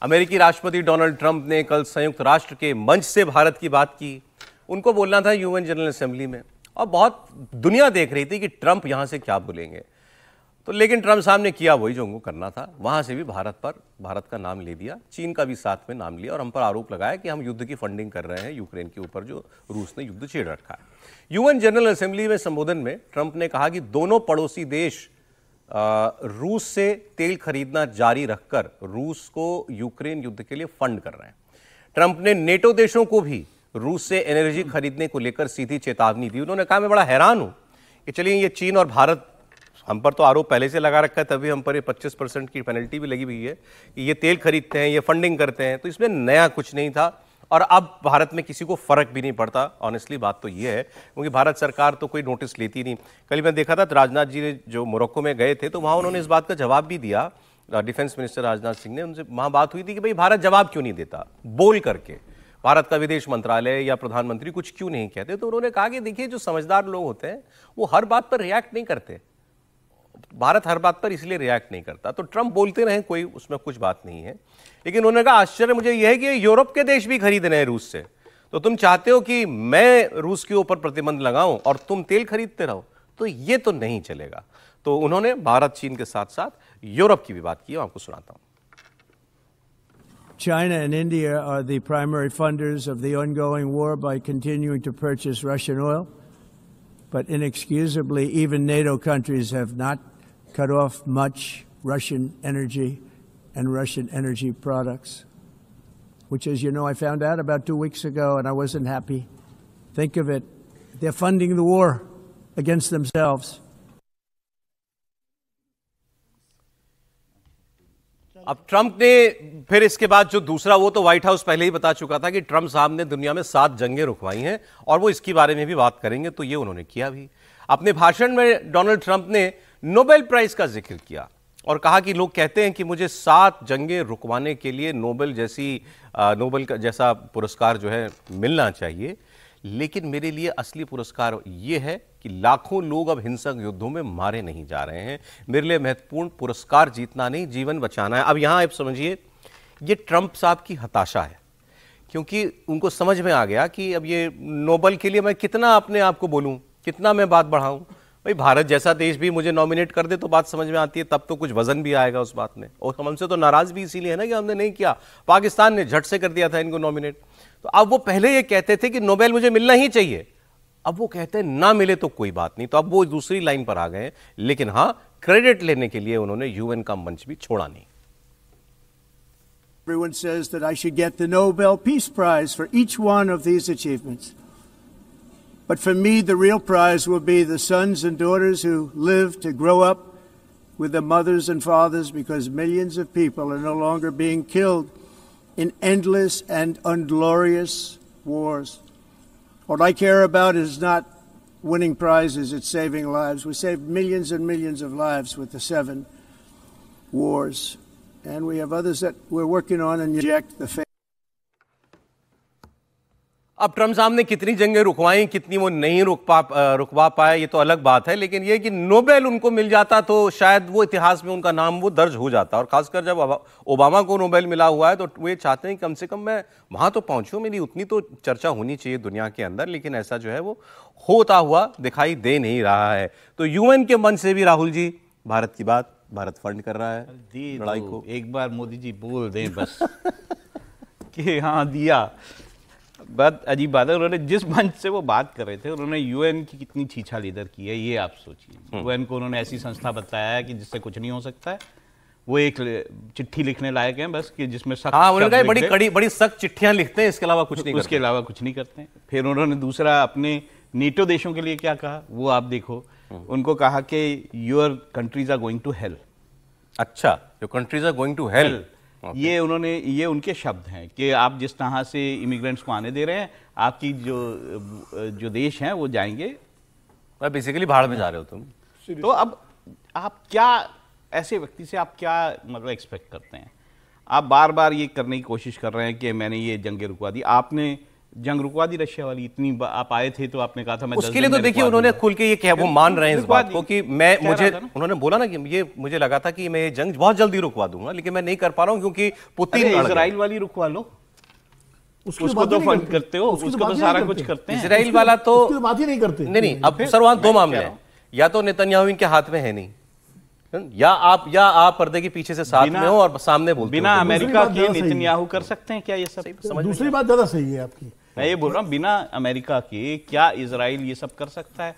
अमेरिकी राष्ट्रपति Donald Trump ने कल संयुक्त राष्ट्र के मंच से भारत की बात की। उनको बोलना था यूएन जनरल असेंबली में, और बहुत दुनिया देख रही थी कि ट्रंप यहां से क्या बोलेंगे। तो लेकिन ट्रंप साहब ने किया वही जो उनको करना था, वहां से भी भारत का नाम ले दिया, चीन का भी साथ में नाम लिया और हम पर आरोप लगाया कि हम युद्ध की फंडिंग कर रहे हैं यूक्रेन के ऊपर, जो रूस ने युद्ध छेड़ रखा है। यूएन जनरल असेंबली में संबोधन में ट्रंप ने कहा कि दोनों पड़ोसी देश रूस से तेल खरीदना जारी रखकर रूस को यूक्रेन युद्ध के लिए फंड कर रहे हैं। ट्रंप ने नेटो देशों को भी रूस से एनर्जी खरीदने को लेकर सीधी चेतावनी दी। उन्होंने कहा मैं बड़ा हैरान हूं कि चलिए ये चीन और भारत, हम पर तो आरोप पहले से लगा रखा है, तभी हम पर ये 25% की पेनल्टी भी लगी हुई है कि ये तेल खरीदते हैं, ये फंडिंग करते हैं, तो इसमें नया कुछ नहीं था। और अब भारत में किसी को फर्क भी नहीं पड़ता। ऑनेस्टली बात तो ये है, क्योंकि भारत सरकार तो कोई नोटिस लेती नहीं। कल मैं देखा था राजनाथ जी ने जो मोरक्को में गए थे, तो वहां उन्होंने इस बात का जवाब भी दिया, डिफेंस मिनिस्टर राजनाथ सिंह ने, उनसे वहां बात हुई थी कि भाई भारत जवाब क्यों नहीं देता, बोल करके भारत का विदेश मंत्रालय या प्रधानमंत्री कुछ क्यों नहीं कहते। तो उन्होंने कहा कि देखिए जो समझदार लोग होते हैं वो हर बात पर रिएक्ट नहीं करते, भारत हर बात पर इसलिए रिएक्ट नहीं करता। तो ट्रंप बोलते रहे, कोई उसमें कुछ बात नहीं है, लेकिन उन्होंने कहा आश्चर्य मुझे यह है कि यूरोप के देश भी खरीद रहे हैं रूस से, तो तुम चाहते हो कि मैं रूस के ऊपर प्रतिबंध लगाऊं और तुम तेल खरीदते रहो, तो ये तो नहीं चलेगा। तो उन्होंने भारत चीन के साथ साथ यूरोप की भी बात की, आपको सुनाता हूं। China and India are the primary funders of the ongoing war by continuing to purchase Russian oil. But inexcusably, even NATO countries have not cut off much Russian energy and Russian energy products, which, as you know, I found out about 2 weeks ago, and I wasn't happy. Think of it. They're funding the war against themselves. अब Trump ने फिर इसके बाद जो दूसरा, वो तो white house पहले ही बता चुका था कि ट्रंप साहब ने दुनिया में 7 जंगें रुकवाई हैं और वो इसके बारे में भी बात करेंगे, तो ये उन्होंने किया भी। अपने भाषण में डोनाल्ड ट्रंप ने नोबेल प्राइज का जिक्र किया और कहा कि लोग कहते हैं कि मुझे 7 जंगें रुकवाने के लिए नोबेल जैसा पुरस्कार जो है मिलना चाहिए, लेकिन मेरे लिए असली पुरस्कार ये है कि लाखों लोग अब हिंसक युद्धों में मारे नहीं जा रहे हैं। मेरे लिए महत्वपूर्ण पुरस्कार जीतना नहीं, जीवन बचाना है। अब यहां आप समझिए, ये ट्रंप साहब की हताशा है, क्योंकि उनको समझ में आ गया कि अब ये नोबेल के लिए मैं कितना अपने आप को बोलूं, कितना मैं बात बढ़ाऊं। भाई भारत जैसा देश भी मुझे नॉमिनेट कर दे तो बात समझ में आती है, तब तो कुछ वजन भी आएगा उस बात में। और हमसे तो नाराज भी इसीलिए है ना कि हमने नहीं किया, पाकिस्तान ने झट से कर दिया था इनको नॉमिनेट। तो अब वो पहले ये कहते थे कि नोबेल मुझे मिलना ही चाहिए, अब वो कहते हैं ना मिले तो कोई बात नहीं, तो अब वो दूसरी लाइन पर आ गए। लेकिन हां, क्रेडिट लेने के लिए उन्होंने यूएन का मंच भी छोड़ा नहीं। Everyone says that I should get the Nobel Peace Prize for each one of these achievements. But for me, the real prize will be the sons and daughters who live to grow up with their mothers and fathers, because millions of people are no longer being killed in endless and unglorious wars. What I care about is not winning prizes, it's saving lives. We saved millions and millions of lives with the 7 wars. And we have others that we're working on and inject the faith. अब Trump साहब ने कितनी जंगें रुकवाई, कितनी वो नहीं रुकवा पाए, ये तो अलग बात है। लेकिन ये कि नोबेल उनको मिल जाता तो शायद वो इतिहास में उनका नाम वो दर्ज हो जाता। और खासकर जब ओबामा को नोबेल मिला हुआ है तो वे चाहते हैं कि कम से कम मैं वहां तो पहुंचूं, मेरी उतनी तो चर्चा होनी चाहिए दुनिया के अंदर। लेकिन ऐसा जो है वो होता हुआ दिखाई दे नहीं रहा है। तो यूएन के मंच से भी राहुल जी भारत की बात, भारत फंड कर रहा है लड़ाई को। एक बार मोदी जी बोल दें बस कि हाँ दिया। बात अजीब बात है, उन्होंने जिस मंच से वो बात कर रहे थे, उन्होंने यूएन की कितनी छीछा लीडर की है, ये आप सोचिए। यूएन को उन्होंने ऐसी संस्था बताया है कि जिससे कुछ नहीं हो सकता है। वो एक चिट्ठी लिखने लायक है बस, कि जिसमें सख्त, हाँ, उन्होंने बड़ी सख्त चिट्ठियां लिखते हैं, इसके अलावा कुछ नहीं, उसके अलावा कुछ नहीं करते हैं। फिर उन्होंने दूसरा अपने नेटो देशों के लिए क्या कहा, वो आप देखो। उनको कहा कि your countries are going to hell. अच्छा, your countries are going to hell. ये उनके शब्द हैं कि आप जिस तरह से इमिग्रेंट्स को आने दे रहे हैं, आपकी जो देश हैं वो जाएंगे, बेसिकली भाड़ में जा रहे हो तुम। तो अब आप क्या, ऐसे व्यक्ति से आप क्या मतलब एक्सपेक्ट करते हैं? आप बार बार ये करने की कोशिश कर रहे हैं कि मैंने ये जंगें रुकवा दी। आपने जंग रुकवा दी रशिया वाली, इतनी आप आए थे तो आपने कहा था मैं 10 उसके लिए दिन तो में देखिए रुकवा उन्होंने दूंगा। खुल के ये कहा, वो मान रहे हैं इस रुकवा बात को दी। कि मैं कह मुझे रहा था ना। उन्होंने बोला ना कि ये मुझे लगा था कि मैं ये जंग बहुत जल्दी रुकवा दूंगा, लेकिन मैं नहीं कर पा रहा हूं क्योंकि पुतिन अरे अड़ गए। इजराइल वाली रुकवा लो, उसकी उसको बात तो ही नहीं फंड करते हो, उसकी उसको बात तो ही सारा नहीं कुछ करते। करते हैं। इजराइल वाला तो उसकी बात ही नहीं करते। नहीं, अब सर वहां दो मामले हैं, या तो नेतन्याहू इनके हाथ में है नहीं, या आप पर्दे के पीछे से साथ में हो और सामने बोलते बिना हो। अमेरिका बात के ज्यादा सही है। नेतन्याहू कर सकते हैं क्या ये सब? दूसरी बात ज्यादा सही है आपकी। मैं ये बोल रहा हूँ बिना अमेरिका के क्या इजराइल ये सब कर सकता है?